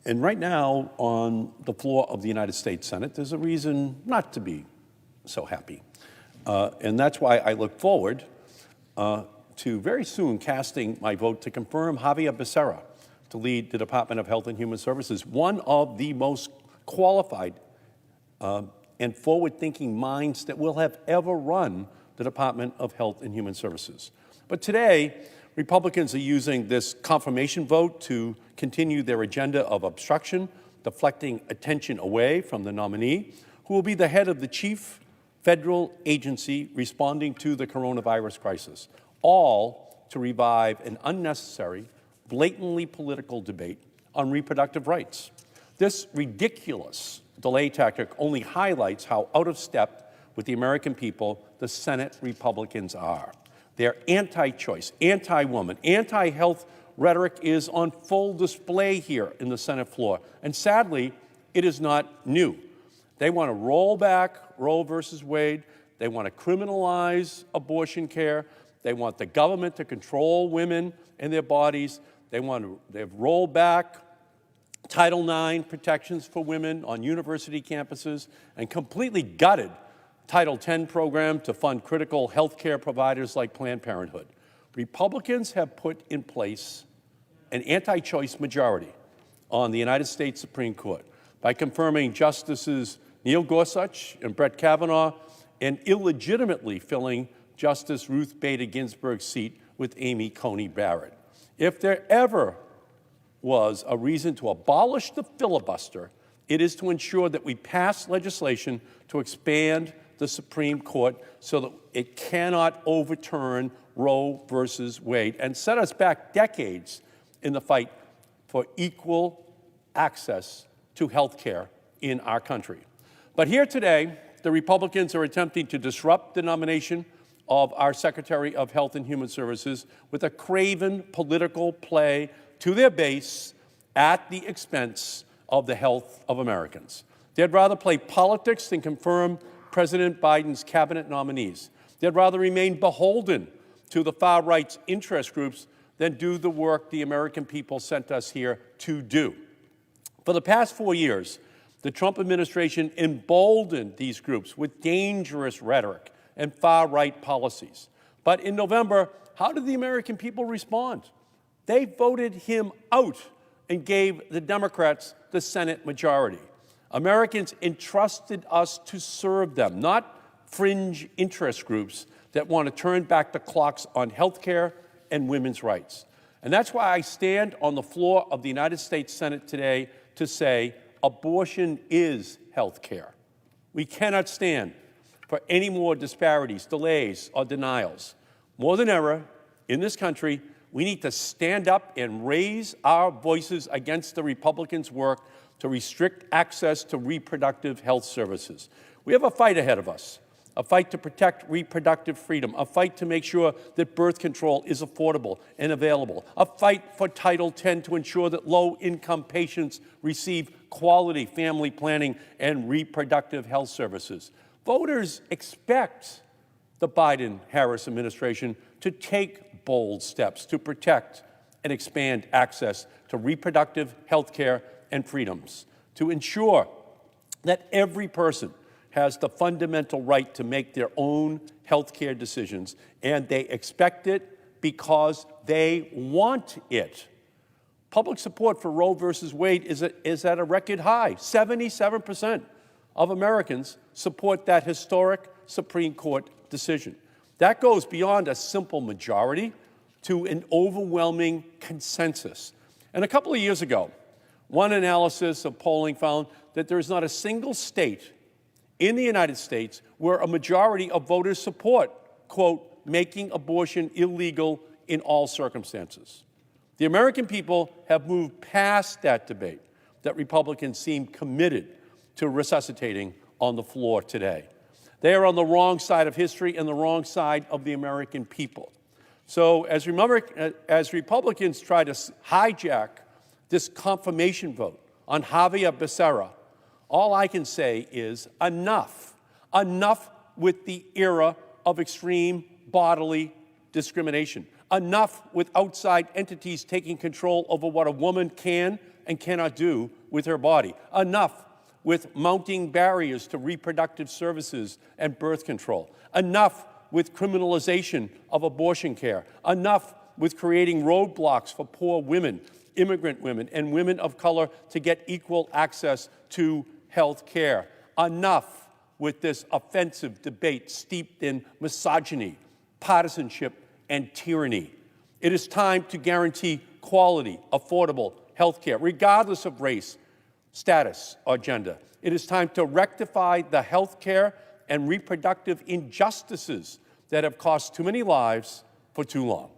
And right now, on the floor of the United States Senate, there's a reason not to be so happy. And that's why I look forward to very soon casting my vote to confirm Xavier Becerra to lead the Department of Health and Human Services, one of the most qualified and forward-thinking minds that will have ever run the Department of Health and Human Services. But today, Republicans are using this confirmation vote to continue their agenda of obstruction, deflecting attention away from the nominee, who will be the head of the chief federal agency responding to the coronavirus crisis, all to revive an unnecessary, blatantly political debate on reproductive rights. This ridiculous delay tactic only highlights how out of step with the American people the Senate Republicans are. Their anti-choice, anti-woman, anti-health rhetoric is on full display here in the Senate floor. And sadly, it is not new. They want to roll back Roe versus Wade. They want to criminalize abortion care. They want the government to control women and their bodies. They've rolled back Title IX protections for women on university campuses and completely gutted Title X program to fund critical health care providers like Planned Parenthood. Republicans have put in place an anti-choice majority on the United States Supreme Court by confirming Justices Neil Gorsuch and Brett Kavanaugh and illegitimately filling Justice Ruth Bader Ginsburg's seat with Amy Coney Barrett. If there ever was a reason to abolish the filibuster, it is to ensure that we pass legislation to expand the Supreme Court so that it cannot overturn Roe versus Wade and set us back decades in the fight for equal access to health care in our country. But here today, the Republicans are attempting to disrupt the nomination of our Secretary of Health and Human Services with a craven political play to their base at the expense of the health of Americans. They'd rather play politics than confirm President Biden's cabinet nominees. They'd rather remain beholden to the far right's interest groups than do the work the American people sent us here to do. For the past 4 years, the Trump administration emboldened these groups with dangerous rhetoric and far-right policies. But in November, how did the American people respond? They voted him out and gave the Democrats the Senate majority. Americans entrusted us to serve them, not fringe interest groups that want to turn back the clocks on health care and women's rights. And that's why I stand on the floor of the United States Senate today to say abortion is health care. We cannot stand for any more disparities, delays, or denials. More than ever, in this country, we need to stand up and raise our voices against the Republicans' work to restrict access to reproductive health services. We have a fight ahead of us, a fight to protect reproductive freedom, a fight to make sure that birth control is affordable and available, a fight for Title X to ensure that low-income patients receive quality family planning and reproductive health services. Voters expect the Biden-Harris administration to take bold steps to protect and expand access to reproductive health care and freedoms, to ensure that every person has the fundamental right to make their own health care decisions, and they expect it because they want it. Public support for Roe versus Wade is at a record high. 77% of Americans support that historic Supreme Court decision. That goes beyond a simple majority to an overwhelming consensus. And a couple of years ago, one analysis of polling found that there is not a single state in the United States where a majority of voters support, quote, making abortion illegal in all circumstances. The American people have moved past that debate that Republicans seem committed to resuscitating on the floor today. They are on the wrong side of history and the wrong side of the American people. So as Republicans try to hijack this confirmation vote on Xavier Becerra, all I can say is enough. Enough with the era of extreme bodily discrimination. Enough with outside entities taking control over what a woman can and cannot do with her body. Enough with mounting barriers to reproductive services and birth control. Enough with criminalization of abortion care. Enough with creating roadblocks for poor women, immigrant women, and women of color to get equal access to health care. Enough with this offensive debate steeped in misogyny, partisanship, and tyranny. It is time to guarantee quality, affordable health care, regardless of race, status, or gender. It is time to rectify the health care and reproductive injustices that have cost too many lives for too long.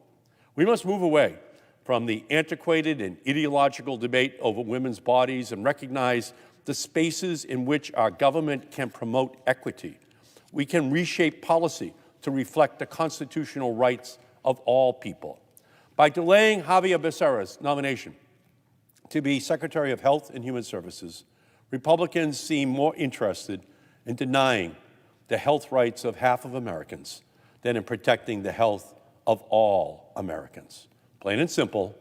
We must move away from the antiquated and ideological debate over women's bodies and recognize the spaces in which our government can promote equity. We can reshape policy to reflect the constitutional rights of all people. By delaying Xavier Becerra's nomination to be Secretary of Health and Human Services, Republicans seem more interested in denying the health rights of half of Americans than in protecting the health of all Americans. Plain and simple,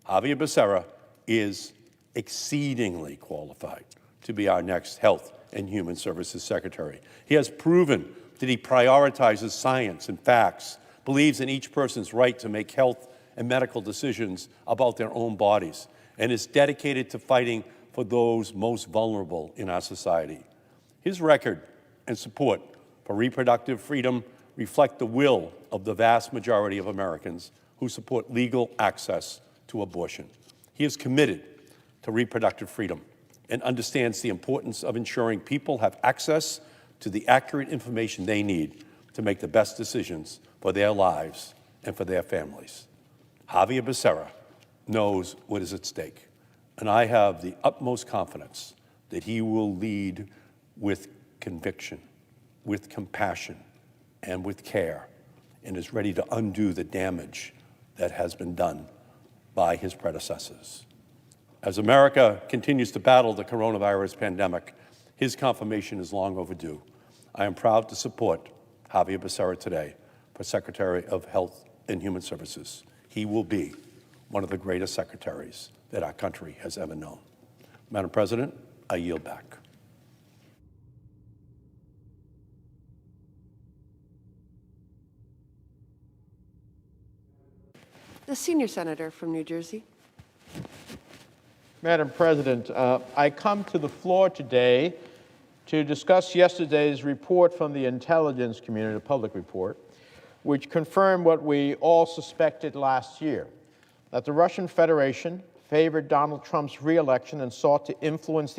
Xavier Becerra is exceedingly qualified to be our next Health and Human Services Secretary. He has proven that he prioritizes science and facts, believes in each person's right to make health and medical decisions about their own bodies, and is dedicated to fighting for those most vulnerable in our society. His record and support for reproductive freedom reflect the will of the vast majority of Americans who support legal access to abortion. He is committed to reproductive freedom and understands the importance of ensuring people have access to the accurate information they need to make the best decisions for their lives and for their families. Xavier Becerra knows what is at stake, and I have the utmost confidence that he will lead with conviction, with compassion, and with care, and is ready to undo the damage that has been done by his predecessors. As America continues to battle the coronavirus pandemic, his confirmation is long overdue. I am proud to support Xavier Becerra today for Secretary of Health and Human Services. He will be one of the greatest secretaries that our country has ever known. Madam President, I yield back. The senior senator from New Jersey. Madam President, I come to the floor today to discuss yesterday's report from the intelligence community, the public report, which confirmed what we all suspected last year, that the Russian Federation favored Donald Trump's re-election and sought to influence the